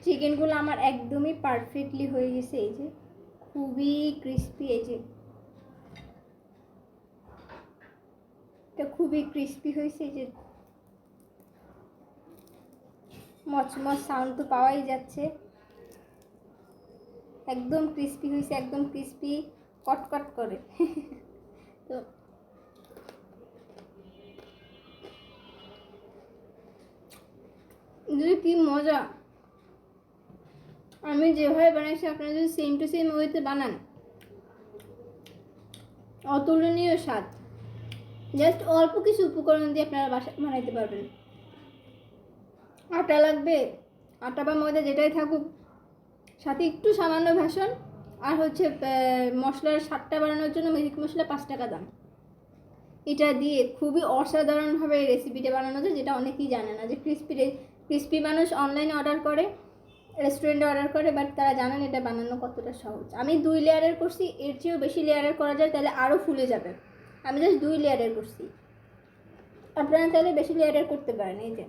চিকেনগুলো আমার একদমই পারফেক্টলি হয়ে গেছে, এই যে খুবই ক্রিস্পি, এই যে এটা খুবই ক্রিস্পি হয়েছে, এই যে মচমচ সাউন্ড তো পাওয়াই যাচ্ছে। একদম ক্রিস্পি হয়েছে, একদম ক্রিস্পি কটকট করে। তো যদি কি মজা, আমি যেভাবে বানাইছি আপনারা যদি সেম টু সেম ওয়েতে বানান, অতুলনীয় স্বাদ। জাস্ট অল্প কিছু উপকরণ দিয়ে আপনারা বাসায় বানাইতে পারবেন। আটা লাগবে, আটা বা ময়দা যেটাই থাকুক, সাথে একটু সামান্য ভেষন, আর হচ্ছে মশলার স্বাদটা বাড়ানোর জন্য ম্যাজিক মশলা 5 টাকা দাম। এটা দিয়ে খুবই অসাধারণভাবে এই রেসিপিটা বানানো যায়, যেটা অনেকেই জানে না। যে ক্রিস্পি মানুষ অনলাইনে অর্ডার করে, রেস্টুরেন্টে অর্ডার করে, বাট তারা জানেন এটা বানানো কতটা সহজ। আমি 2 লেয়ারের করছি, এর চেয়েও বেশি লেয়ারের করা যায়, তাহলে আরও ফুলে যাবে। আমি জাস্ট 2 লেয়ারের করছি, আপনারা তাহলে বেশি লেয়ারের করতে পারেন। এই যে